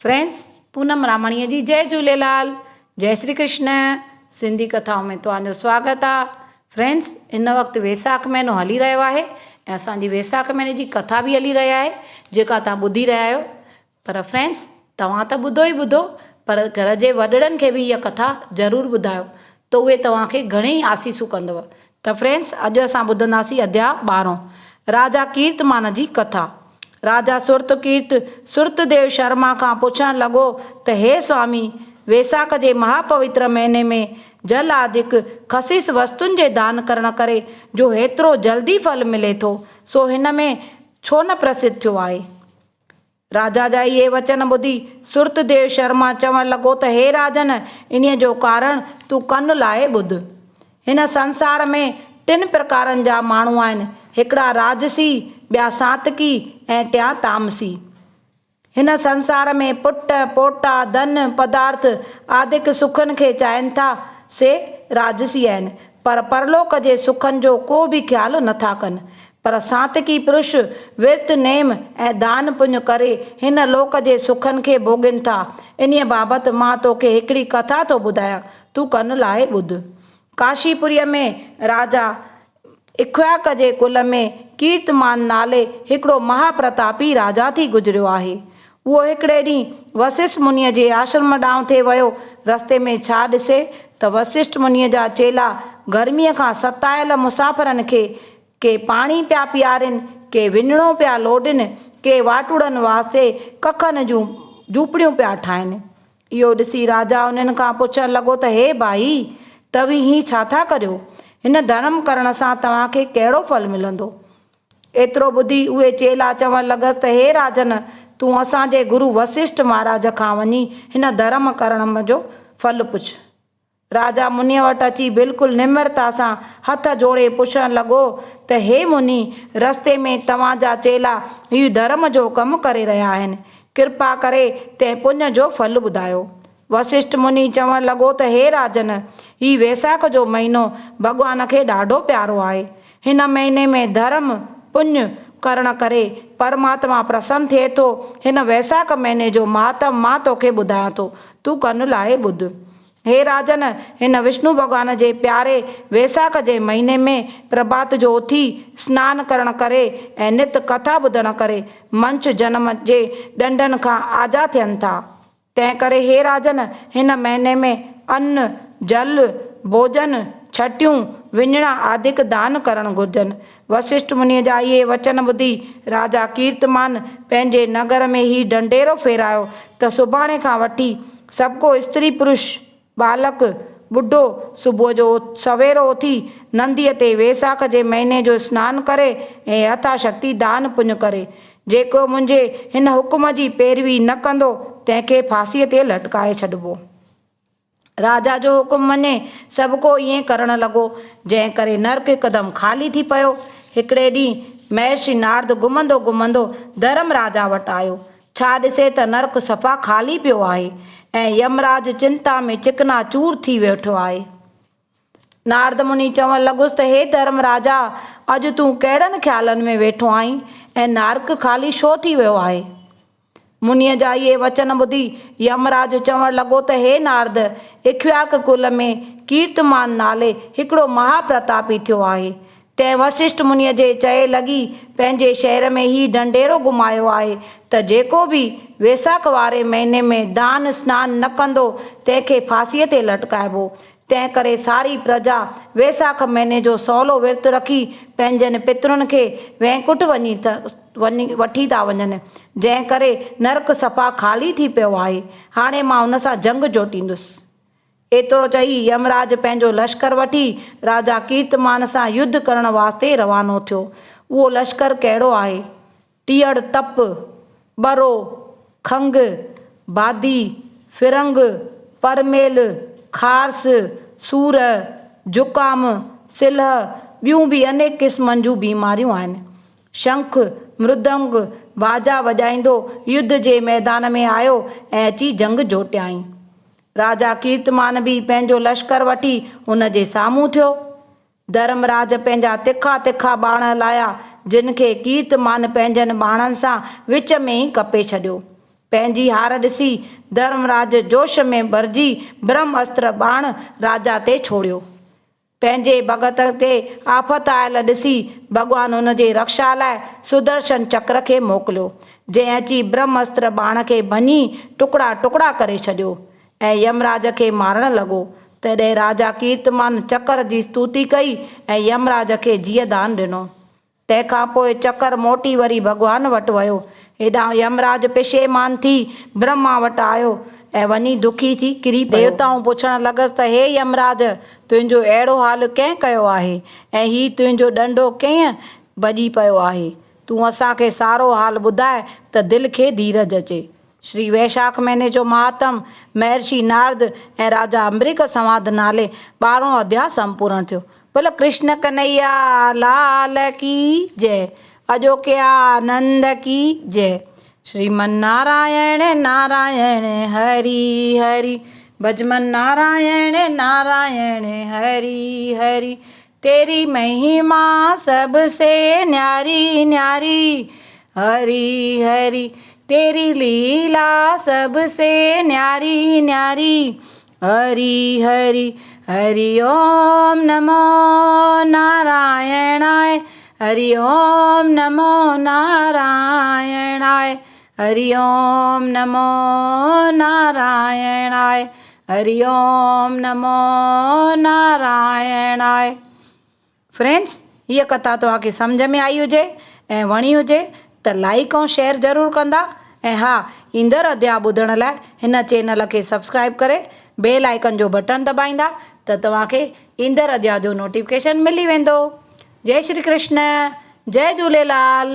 Friends, पूनम रामणीअ जी जय झूलेलाल, जय श्री कृष्ण। सिंधी कथाओं में तव्हांजो स्वागत आहे। फ्रेंड्स, इन वक़्तु वेसाख महीनो हली रहियो आहे ऐं असांजी वेसाख महीने जी कथा बि हली रही आहे जेका तव्हां ॿुधी रहिया आहियो। पर फ्रेंड्स, तव्हां त ॿुधो ई ॿुधो, पर घर जे वॾड़नि खे बि इहा कथा ज़रूरु ॿुधायो त उहे तव्हांखे घणेई आसीसूं कंदव। त फ्रेंड्स, अॼु असां ॿुधंदासीं अध्याय 12 राजा कीर्तमान जी कथा। राजा सुरतदेव शर्मा खां पुछण लॻो त हे स्वामी, वेसाख जे महापवित्र महीने में जल आदिक ख़सीस वस्तुनि जे दान करण करे जो हेतिरो जल्दी फल मिले थो, सो हिन में छो न प्रसिद्ध थियो आहे। राजा जा इहे वचन ॿुधी सुरतदेव शर्मा चवण लॻो त हे राजन, इन जो कारण तूं कन लाइ ॿुध। हिन संसार में 3 प्रकारनि जा माण्हू आहिनि, हिकिड़ा राजसी, ॿिया सातकी ऐं टिया तामसी। हिन संसार में पुट पोटा धन पदार्थ आदिक सुखनि खे चाहिनि था से राजसी आहिनि, पर परलोक जे सुखनि जो को बि ख़्यालु नथा कनि। पर सातकी पुरुष विर्त नेम ऐं दान पुण्य करे हिन लोक जे सुखनि खे भोॻनि था। इन्हीअ बाबति मां तोखे हिकिड़ी कथा थो ॿुधायां, तूं कन लाइ ॿुध। काशीपुरीअ में राजा इक्ष्वाक जे कुल में कीर्तमान नाले हिकिड़ो महाप्रतापी राजा थी गुज़रियो आहे। उहो हिकिड़े ॾींहुं वशिष्ठ मुनीअ जे आश्रम ॾांहुं थिए वियो। रस्ते में छा ॾिसे त वशिष्ठ मुनीअ जा चेला गर्मीअ खां सतायल मुसाफ़िरनि खे के पाणी पिया पीआरनि, के विञणो पिया लोॾनि, के वाटुड़नि वास्ते कखनि जूं झूपड़ियूं पिया ठाहिनि। इहो ॾिसी राजा उन्हनि खां पुछण लॻो त हे भाई, तव्हीं हीअं छा था करियो? हिन धर्म करण सां तव्हांखे कहिड़ो फल मिलंदो? एतिरो ॿुधी उहे चेला चवण लॻसि त हे राजन, तूं असांजे गुरु वशिष्ठ महाराज खां वञी हिन धर्म करण जो फल पुछ। राजा मुनीअ वटि अची बिल्कुलु निम्रता सां हथ जोड़े पुछण लॻो त हे मुनी, रस्ते में तव्हांजा चेला हीउ धर्म जो कमु करे रहिया आहिनि, कृपा करे तंहिं पुण्य जो फल ॿुधायो। वशिष्ठ मुनी चवण लॻो त हे राजन, हीउ वेसाख जो महीनो भॻवान खे ॾाढो प्यारो आहे। हिन महीने में धर्म पुण्य करण करे परमात्मा प्रसन्न थिए थो। हिन वैसाख महीने जो महात्म मां तोखे ॿुधायां थो, तूं कन लाइ ॿुध। हे राजन, हिन विष्णु भॻवान जे प्यारे वैसाख जे महीने में प्रभात जो उथी सनानु करण करे ऐं नित कथा ॿुधण करे मंच जन्म जे ॾंडनि खां आज़ादु थियनि था। तंहिं करे हे राजन, हिन महीने में अन्न जल भोजन छटियूं विञणा आदिक दान करणु घुरिजनि। वशिष्ठ मुनीअ जा इहे वचन ॿुधी राजा कीर्तमान पंहिंजे नगर में ई ढंढेरो फेरायो त सुभाणे खां वठी सभु को स्त्री पुरुष बालक ॿुढो सुबुह जो सवेरो उथी नंदीअ ते वेसाख जे महीने जो सनानु करे ऐं यथाशक्ति दान पुण्य करे। जेको मुंहिंजे हिन हुकुम जी पैरवी न कंदो तंहिंखे फांसीअ ते लटकाए छॾिबो। राजा जो हुकुम मञे सभु को ईअं करण लॻो, जंहिं करे नर्क हिकदमि ख़ाली थी पियो। हिकिड़े ॾींहुं महर्षि नारद घुमंदो घुमंदो धर्म राजा वटि आयो। छा ॾिसे त नर्क सफ़ा ख़ाली पियो आहे ऐं यमराज चिंता में चिकना चूर थी वेठो आहे। नारद मुनि चवण लॻुसि त हे धर्म राजा, अॼु तूं कहिड़नि ख़्यालनि में वेठो आहीं ऐं नर्क ख़ाली छो थी वियो आहे? मुनीअ जा इहे वचन ॿुधी यमराज चवण लॻो त हे नारद, इक्ष्वाक कुल में कीर्तमान नाले हिकिड़ो महाप्रतापी थियो आहे। तंहिं वशिष्ठ मुनीअ जे चए लॻी पंहिंजे शहर में ई ढंढेरो घुमायो आहे त जेको बि वेसाख वारे महीने में दान सनानु न कंदो तंहिंखे फांसीअ ते लटकाइबो। तंहिं करे सारी प्रजा वेसाख महीने जो सवलो विर्त रखी पंहिंजनि पितरुनि खे वैकुंठ वठी था वञनि, जंहिं करे नर्क सफ़ा ख़ाली थी पियो आहे। हाणे मां हुन सां जंग जोटींदुसि। एतिरो चई यमराज पंहिंजो लश्कर वठी राजा कीर्तमान सां युद्ध करण वास्ते रवानो थियो। उहो लश्कर कहिड़ो आहे? टीअड़ तप, बरो, खंग, बादी, फिरंग, परमेल, खारस, सूर, जुकाम, सिलह, ॿियूं बि अनेक क़िस्मनि जूं बीमारियूं आहिनि। शंख मृदंग बाजा वॼाईंदो युद्ध जे मैदान में आयो ऐं अची जंग जोटियाई। राजा कीर्तमान बि पंहिंजो लश्कर वठी हुन जे साम्हूं थियो। धर्मराज पंहिंजा तिखा तिखा बाण लाया, जिन खे कीर्तमान पंहिंजनि बाणनि सां विच में ई कपे छॾियो। पंहिंजी हार ॾिसी धर्मराज जोश में भरिजी ब्रह्मास्त्र बाण राजा ते छोड़ियो। पंहिंजे भगत ते आफ़त आयल ॾिसी भॻवानु हुन जे रक्षा लाइ सुदर्शन चक्र खे मोकिलियो, जंहिं अची ब्रह्मास्त्र बाण खे भञी टुकड़ा टुकड़ा करे छॾियो ऐं यमराज खे मारण लॻो। तॾहिं राजा कीर्तिमान चक्र जी स्तुति कई ऐं यमराज खे जीअदान ॾिनो। तंहिंखां पोइ चक्र मोटी वरी भॻवान वटि वियो। हेॾां यमराज पेशेमान थी ब्रह्मा वटि आयो ऐं वञी दुखी थी किरी पियो। देवताऊं पुछण लॻसि त हे यमराज, तुंहिंजो अहिड़ो हाल कंहिं कयो आहे ऐं हीउ तुंहिंजो ॾंडो कीअं भॼी पियो आहे? तूं असांखे सारो हाल ॿुधाए त दिलि खे धीरज अचे। श्री वैशाख महीने जो महात्म महर्षि नारद ऐं राजा अम्बरीक संवाद नाले 12हों अध्याय संपूर्ण थियो। बोलो कृष्ण कन्हैया लाल की जय। अजोके आनंद की जय। श्रीमन नारायण नारायण हरि हरि, भजमन नारायण नारायण हरि हरि। तेरी महिमा सबसे न्यारी न्यारी, हरि हरि। तेरी लीला सबसे न्यारी न्यारी, हरि हरि। हरि ओम नमो नारायणाय, हरि ओम नमो नारायणाय, हरि ओम नमो नारायणाय, हरि ओम नमो नारायणाय। फ्रेंड्स, हीअ कथा तव्हांखे सम्झ में आई हुजे ऐं वणी हुजे त लाइक ऐं शेयर ज़रूरु कंदा ऐं हा, ईंदड़ अध्याय ॿुधण लाइ हिन चैनल खे सब्सक्राइब करे बेल आइकन जो बटन दॿाईंदा त तव्हांखे ईंदड़ अध्याय जो नोटिफिकेशन मिली वेंदो। जय श्री कृष्ण, जय झूलेलाल।